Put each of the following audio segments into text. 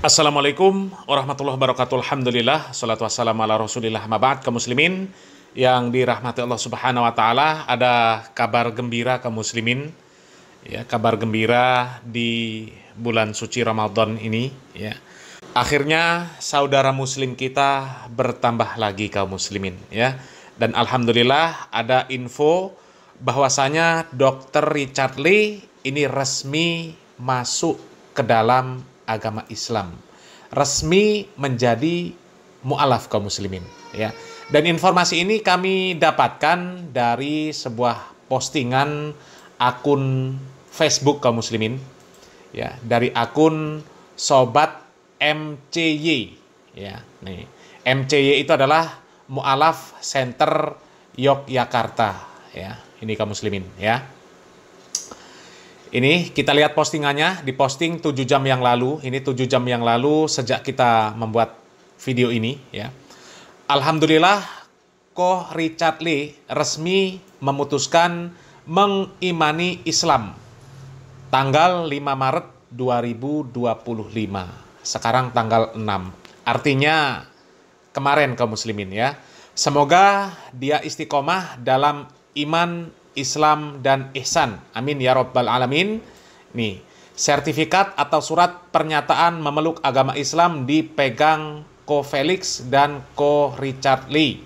Assalamualaikum warahmatullahi wabarakatuh. Alhamdulillah, salatu wassalamu ala rasulillah, maba'ad. Kaum muslimin yang dirahmati Allah subhanahu wa ta'ala, ada kabar gembira kaum muslimin, ya, kabar gembira di bulan suci Ramadan ini, ya. Akhirnya saudara muslim kita bertambah lagi kaum muslimin, ya. Dan alhamdulillah ada info bahwasanya Dr. Richard Lee ini resmi masuk ke dalam agama Islam, resmi menjadi mu'alaf kaum muslimin, ya. Dan informasi ini kami dapatkan dari sebuah postingan akun Facebook kaum muslimin, ya, dari akun Sobat MCY, ya. Nih, MCY itu adalah Mu'alaf Center Yogyakarta, ya. Ini kaum muslimin, ya. Ini kita lihat postingannya, diposting 7 jam yang lalu. Ini 7 jam yang lalu sejak kita membuat video ini, ya. Alhamdulillah, Ko Richard Lee resmi memutuskan mengimani Islam tanggal 5 Maret 2025. Sekarang tanggal 6. Artinya kemarin kaum muslimin, ya. Semoga dia istiqomah dalam iman, Islam, dan ihsan. Amin ya rabbal alamin. Nih, sertifikat atau surat pernyataan memeluk agama Islam dipegang Ko Felix dan Ko Richard Lee.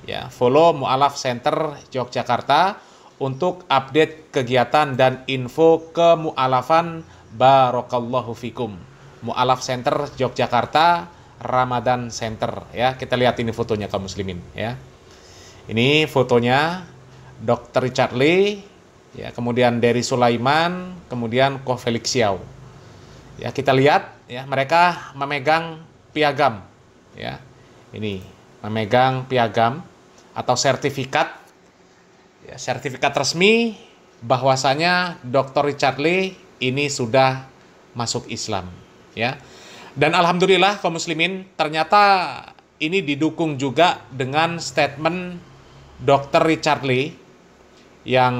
Ya, follow Mu'alaf Center Yogyakarta untuk update kegiatan dan info kemu'alafan. Barakallahu fikum. Mu'alaf Center Yogyakarta Ramadan Center, ya. Kita lihat ini fotonya kaum muslimin, ya. Ini fotonya Dr. Richard Lee, ya, kemudian Dery Sulaiman, kemudian Ko Felix Xiao. Ya, kita lihat, ya, mereka memegang piagam, ya. Ini memegang piagam atau sertifikat, ya, sertifikat resmi bahwasanya Dr. Richard Lee ini sudah masuk Islam, ya. Dan alhamdulillah kaum muslimin, ternyata ini didukung juga dengan statement Dr. Richard Lee yang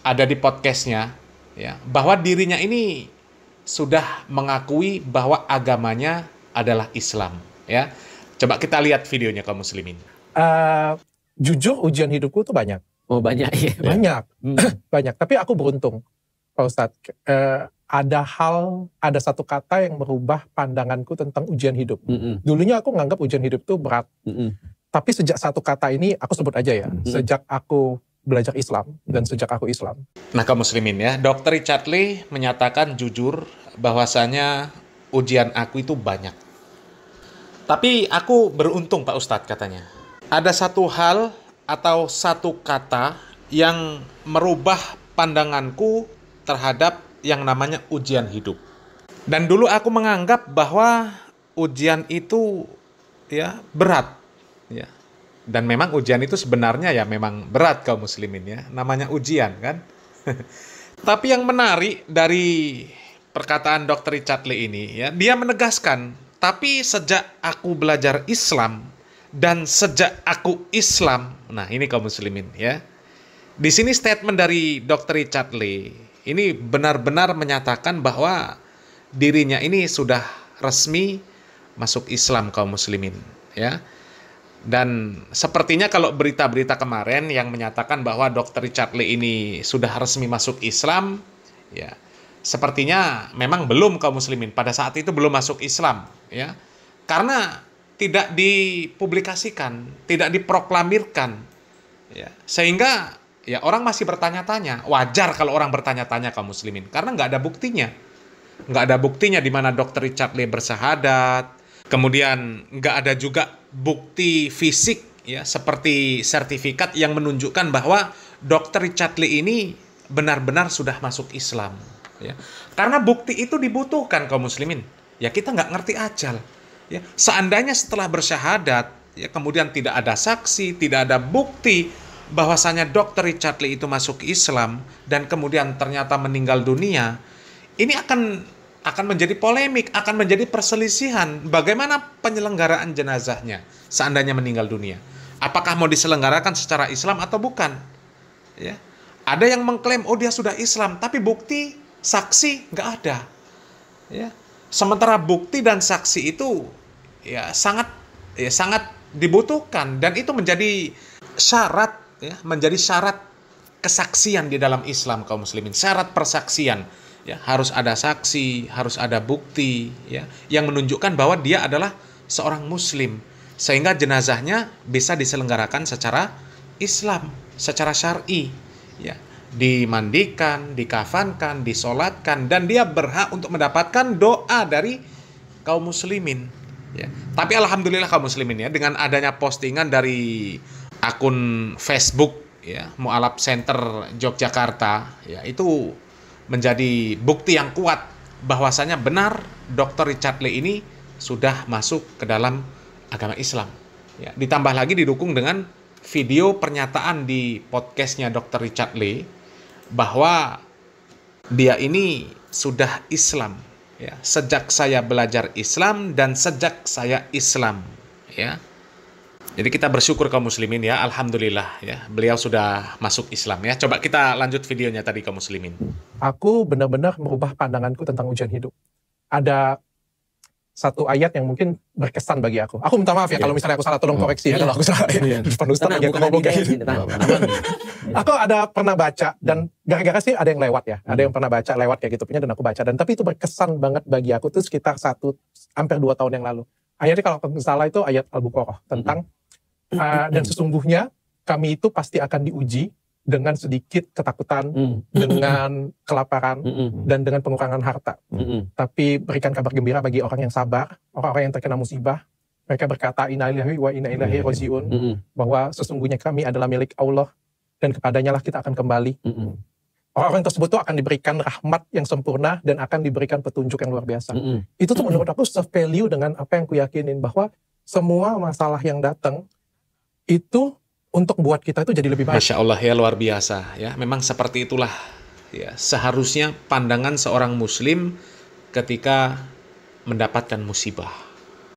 ada di podcastnya, ya, bahwa dirinya ini sudah mengakui bahwa agamanya adalah Islam, ya. Coba kita lihat videonya kaum muslimin. Jujur ujian hidupku tuh banyak. Oh banyak ya? Banyak, banyak. Tapi aku beruntung, Pak Ustadz. Ada satu kata yang merubah pandanganku tentang ujian hidup. Dulunya aku nganggap ujian hidup tuh berat. Tapi sejak satu kata ini, aku sebut aja ya, sejak aku belajar Islam dan sejak aku Islam. Nah kaum muslimin, ya, Dr. Richard Lee menyatakan jujur bahwasanya ujian aku itu banyak. Tapi aku beruntung Pak Ustadz katanya. Ada satu hal atau satu kata yang merubah pandanganku terhadap yang namanya ujian hidup. Dan dulu aku menganggap bahwa ujian itu, ya, berat, ya. Dan memang ujian itu sebenarnya ya memang berat kaum muslimin, ya. Namanya ujian kan. Tapi yang menarik dari perkataan Dr. Richard Lee ini, ya, dia menegaskan, tapi sejak aku belajar Islam dan sejak aku Islam, nah ini kaum muslimin, ya. Di sini statement dari Dr. Richard Lee ini benar-benar menyatakan bahwa dirinya ini sudah resmi masuk Islam kaum muslimin, ya. Dan sepertinya kalau berita-berita kemarin yang menyatakan bahwa Dr. Richard Lee ini sudah resmi masuk Islam, ya, sepertinya memang belum kaum muslimin. Pada saat itu belum masuk Islam, ya. Karena tidak dipublikasikan, tidak diproklamirkan, ya. Sehingga ya orang masih bertanya-tanya. Wajar kalau orang bertanya-tanya kaum muslimin, karena nggak ada buktinya. Nggak ada buktinya di mana Dr. Richard Lee bersyahadat. Kemudian nggak ada juga bukti fisik, ya, seperti sertifikat yang menunjukkan bahwa Dr. Richard Lee ini benar-benar sudah masuk Islam, ya. Karena bukti itu dibutuhkan kaum muslimin. Ya kita nggak ngerti ajal, ya. Seandainya setelah bersyahadat, ya, kemudian tidak ada saksi, tidak ada bukti bahwasanya Dr. Richard Lee itu masuk Islam dan kemudian ternyata meninggal dunia, ini akan menjadi polemik, akan menjadi perselisihan bagaimana penyelenggaraan jenazahnya seandainya meninggal dunia. Apakah mau diselenggarakan secara Islam atau bukan? Ya. Ada yang mengklaim, oh dia sudah Islam, tapi bukti, saksi nggak ada. Ya. Sementara bukti dan saksi itu sangat dibutuhkan, dan itu menjadi syarat menjadi syarat kesaksian di dalam Islam kaum muslimin. Syarat persaksian harus ada saksi, harus ada bukti yang menunjukkan bahwa dia adalah seorang muslim, sehingga jenazahnya bisa diselenggarakan secara Islam, secara syar'i, dimandikan, dikafankan, disolatkan, dan dia berhak untuk mendapatkan doa dari kaum muslimin. Tapi alhamdulillah kaum muslimin dengan adanya postingan dari akun Facebook Mu'alaf Center Yogyakarta, itu menjadi bukti yang kuat bahwasanya benar Dr. Richard Lee ini sudah masuk ke dalam agama Islam. Ditambah lagi didukung dengan video pernyataan di podcastnya Dr. Richard Lee bahwa dia ini sudah Islam sejak saya belajar Islam dan sejak saya Islam. Jadi kita bersyukur kaum muslimin alhamdulillah beliau sudah masuk Islam. Coba kita lanjut videonya tadi kaum muslimin. Aku benar-benar merubah pandanganku tentang ujian hidup. Ada satu ayat yang mungkin berkesan bagi aku. Aku minta maaf kalau misalnya aku salah, tolong koreksi kalau aku salah. Depan Ustaz lagi aku ngomong kayak gitu. Aku ada pernah baca, dan gara-gara sih ada yang lewat ada yang pernah baca lewat kayak gitu punya, dan aku baca, dan tapi itu berkesan banget bagi aku tuh sekitar hampir 2 tahun yang lalu. Ayatnya kalau aku salah itu ayat Al-Baqarah tentang dan sesungguhnya kami itu pasti akan diuji dengan sedikit ketakutan, dengan kelaparan, dan dengan pengurangan harta. Tapi berikan kabar gembira bagi orang yang sabar, orang-orang yang terkena musibah. Mereka berkata, inna lillahi wa inna ilaihi raji'un, bahwa sesungguhnya kami adalah milik Allah, dan kepadanya lah kita akan kembali. Orang-orang tersebut tuh akan diberikan rahmat yang sempurna, dan akan diberikan petunjuk yang luar biasa. Itu tuh menurut aku se-value dengan apa yang aku yakinin, bahwa semua masalah yang datang, itu untuk buat kita itu jadi lebih baik. Masya Allah luar biasa Memang seperti itulah seharusnya pandangan seorang muslim ketika mendapatkan musibah.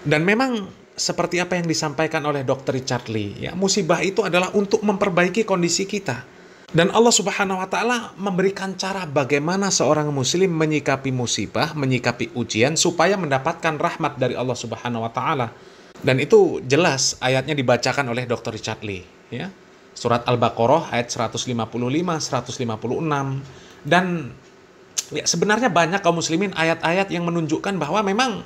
Dan memang seperti apa yang disampaikan oleh Dr. Richard Lee, musibah itu adalah untuk memperbaiki kondisi kita. Dan Allah Subhanahu wa Ta'ala memberikan cara bagaimana seorang muslim menyikapi musibah, menyikapi ujian supaya mendapatkan rahmat dari Allah Subhanahu wa Ta'ala. Dan itu jelas ayatnya dibacakan oleh Dr. Richard Lee. Surat Al-Baqarah ayat 155, 156. Dan sebenarnya banyak kaum muslimin ayat-ayat yang menunjukkan bahwa memang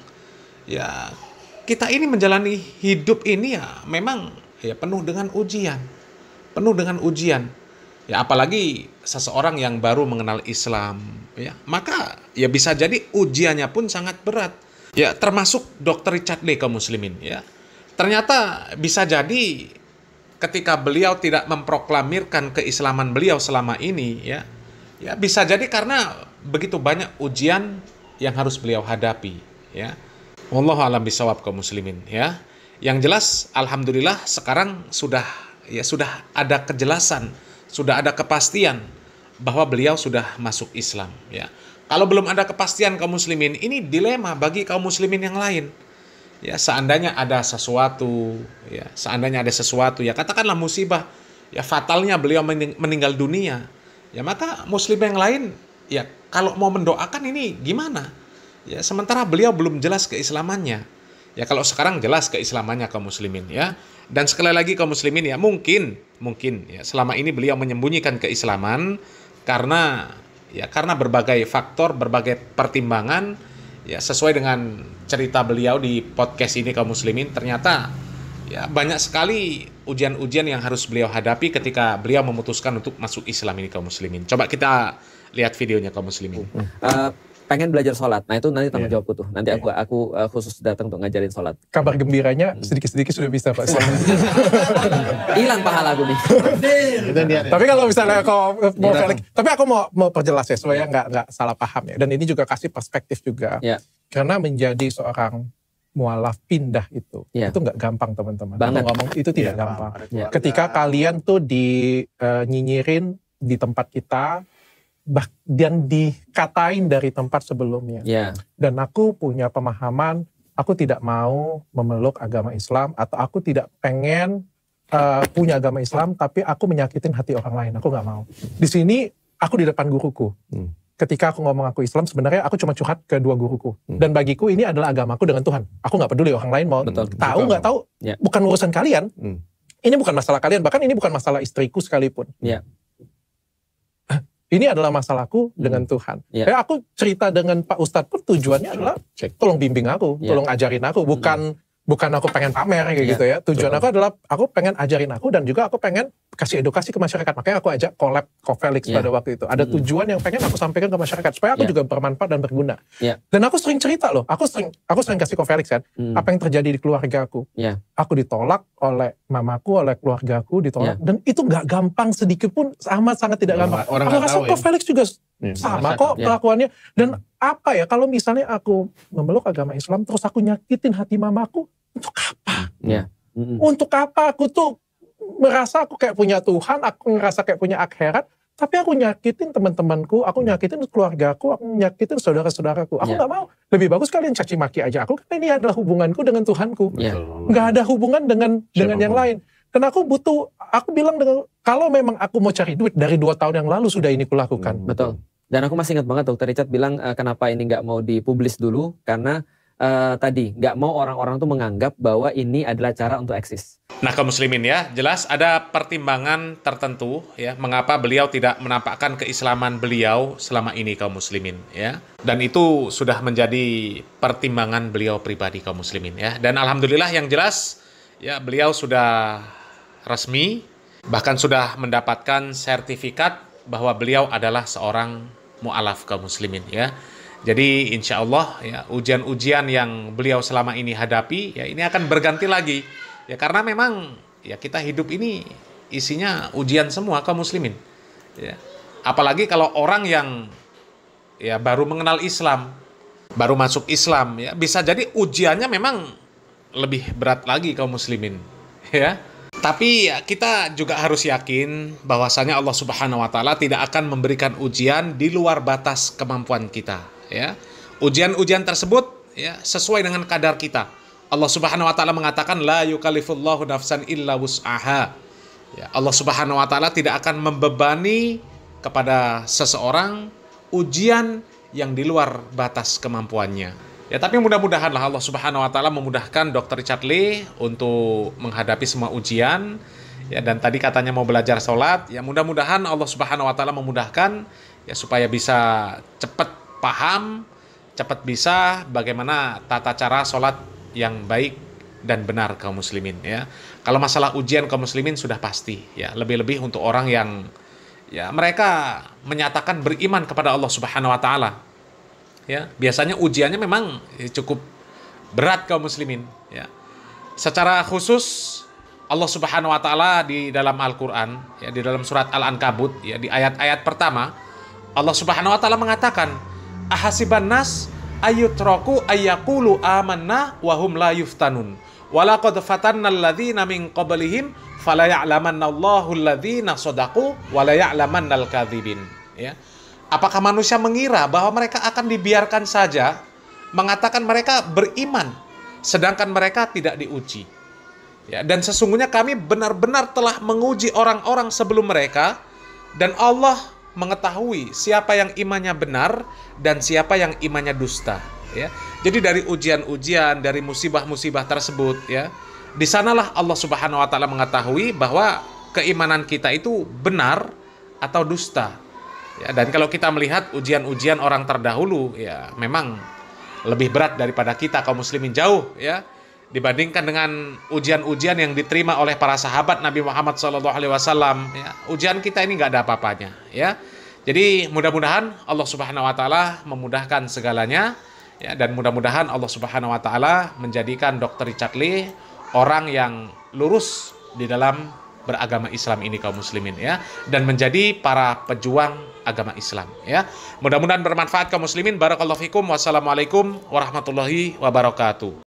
kita ini menjalani hidup ini memang penuh dengan ujian. Penuh dengan ujian. Apalagi seseorang yang baru mengenal Islam, maka bisa jadi ujiannya pun sangat berat. Termasuk Dr. Richard Lee kaum muslimin. Ternyata bisa jadi ketika beliau tidak memproklamirkan keislaman beliau selama ini, bisa jadi karena begitu banyak ujian yang harus beliau hadapi. Wallahu a'lam bishawab kaum muslimin. Yang jelas, alhamdulillah sekarang sudah ada kejelasan, sudah ada kepastian bahwa beliau sudah masuk Islam. Kalau belum ada kepastian kaum muslimin, ini dilema bagi kaum muslimin yang lain. Seandainya ada sesuatu, katakanlah musibah, fatalnya beliau meninggal dunia, maka muslim yang lain, kalau mau mendoakan ini gimana? Sementara beliau belum jelas keislamannya. Kalau sekarang jelas keislamannya kaum muslimin, Dan sekali lagi kaum muslimin, mungkin selama ini beliau menyembunyikan keislaman karena berbagai faktor, berbagai pertimbangan, sesuai dengan cerita beliau di podcast ini kaum muslimin, ternyata banyak sekali ujian-ujian yang harus beliau hadapi ketika beliau memutuskan untuk masuk Islam ini kaum muslimin. Coba kita lihat videonya kaum muslimin. Pengen belajar sholat, nah itu nanti tanggung jawabku tuh. Nanti aku khusus datang untuk ngajarin sholat. Kabar gembiranya sedikit-sedikit sudah bisa Pak. Hilang pahala aku nih. Tapi kalau misalnya tapi aku mau perjelas supaya nggak salah paham Dan ini juga kasih perspektif juga. Karena menjadi seorang mualaf pindah itu nggak gampang teman-teman. Ngomong itu tidak gampang. Ketika kalian tuh nyinyirin di tempat kita, dan dikatain dari tempat sebelumnya. Dan aku punya pemahaman, aku tidak mau memeluk agama Islam, atau aku tidak pengen punya agama Islam, tapi aku menyakitin hati orang lain. Aku nggak mau. Di sini aku di depan guruku. ketika aku ngomong aku Islam, sebenarnya aku cuma curhat ke dua guruku. Dan bagiku ini adalah agamaku dengan Tuhan. Aku nggak peduli orang lain mau tahu nggak tahu, bukan urusan kalian. Ini bukan masalah kalian, bahkan ini bukan masalah istriku sekalipun. Ini adalah masalahku dengan Tuhan. Kayak aku cerita dengan Pak Ustadz pun tujuannya adalah tolong bimbing aku, tolong ajarin aku, bukan aku pengen pamer kayak gitu ya. Tujuan aku adalah aku pengen ajarin aku dan juga aku pengen kasih edukasi ke masyarakat. Makanya aku ajak collab Kofelix pada waktu itu. Ada tujuan yang pengen aku sampaikan ke masyarakat supaya aku juga bermanfaat dan berguna. Dan aku sering cerita loh. Aku sering kasih Kofelix kan. Apa yang terjadi di keluarga aku. Aku ditolak oleh mamaku, oleh keluargaku ditolak. Dan itu nggak gampang sedikit pun, sangat tidak gampang. Aku rasa Kofelix juga sama kok kelakuannya. Dan apa ya, kalau misalnya aku memeluk agama Islam terus aku nyakitin hati mamaku, untuk apa? Untuk apa aku tuh merasa aku kayak punya Tuhan, aku ngerasa kayak punya akhirat, tapi aku nyakitin teman-temanku, aku nyakitin keluargaku, aku nyakitin saudara-saudaraku. Aku nggak mau. Lebih bagus kalian caci maki aja aku, karena ini adalah hubunganku dengan Tuhanku. Nggak ada hubungan dengan yang lain. Dan aku bilang kalau memang aku mau cari duit, dari 2 tahun yang lalu sudah ini kulakukan. Betul. Dan aku masih ingat banget Dr. Richard bilang kenapa ini nggak mau dipublis dulu, karena tadi nggak mau orang-orang tuh menganggap bahwa ini adalah cara untuk eksis. Nah, kaum muslimin ya, jelas ada pertimbangan tertentu ya mengapa beliau tidak menampakkan keislaman beliau selama ini, kaum muslimin ya. Dan itu sudah menjadi pertimbangan beliau pribadi, kaum muslimin ya. Dan alhamdulillah yang jelas ya, beliau sudah resmi bahkan sudah mendapatkan sertifikat bahwa beliau adalah seorang mu'alaf, kaum muslimin ya. Jadi insya Allah ya, ujian-ujian yang beliau selama ini hadapi ya ini akan berganti lagi ya, karena memang ya kita hidup ini isinya ujian semua, kaum muslimin ya. Apalagi kalau orang yang ya baru mengenal Islam, baru masuk Islam ya, bisa jadi ujiannya memang lebih berat lagi, kaum muslimin ya. Tapi ya, kita juga harus yakin bahwasanya Allah Subhanahu wa taala tidak akan memberikan ujian di luar batas kemampuan kita. Ya, ujian-ujian tersebut ya sesuai dengan kadar kita. Allah Subhanahu wa taala mengatakan la yukallifullahu nafsan illa wus'aha. Ya, Allah Subhanahu wa taala tidak akan membebani kepada seseorang ujian yang di luar batas kemampuannya. Ya, tapi mudah-mudahanlah Allah Subhanahu wa taala memudahkan Dr. Richard Lee untuk menghadapi semua ujian. Ya, dan tadi katanya mau belajar sholat. Ya, mudah-mudahan Allah Subhanahu wa taala memudahkan ya supaya bisa cepat paham, cepat bisa bagaimana tata cara sholat yang baik dan benar, kaum muslimin ya. Kalau masalah ujian, kaum muslimin sudah pasti ya, lebih-lebih untuk orang yang ya mereka menyatakan beriman kepada Allah Subhanahu wa taala. Ya, biasanya ujiannya memang cukup berat, kaum muslimin ya. Secara khusus Allah Subhanahu wa taala di dalam Al-Qur'an ya, di dalam surat Al-Ankabut ya, di ayat-ayat pertama Allah Subhanahu wa taala mengatakan ahasiban nas ayyutraku ayyaqulu amanna wa hum la yuftanun walaqad fatanna alladzina min qablihim fala ya'lamannallahu alladzina shadaqu wa la ya'lamannal kadzibin ya. Apakah manusia mengira bahwa mereka akan dibiarkan saja mengatakan mereka beriman sedangkan mereka tidak diuji ya, dan sesungguhnya kami benar-benar telah menguji orang-orang sebelum mereka dan Allah mengetahui siapa yang imannya benar dan siapa yang imannya dusta ya. Jadi dari ujian-ujian, dari musibah-musibah tersebut ya, di sanalah Allah Subhanahu wa taala mengetahui bahwa keimanan kita itu benar atau dusta ya. Dan kalau kita melihat ujian-ujian orang terdahulu ya, memang lebih berat daripada kita, kaum muslimin, jauh ya, dibandingkan dengan ujian-ujian yang diterima oleh para sahabat Nabi Muhammad SAW ya, ujian kita ini nggak ada apa-apanya ya. Jadi mudah-mudahan Allah Subhanahu wa taala memudahkan segalanya ya, dan mudah-mudahan Allah Subhanahu wa taala menjadikan Dr. Richard Lee orang yang lurus di dalam beragama Islam ini, kaum muslimin ya, dan menjadi para pejuang agama Islam ya. Mudah-mudahan bermanfaat, kaum muslimin. Barakallahu fikum. Wassalamualaikum warahmatullahi wabarakatuh.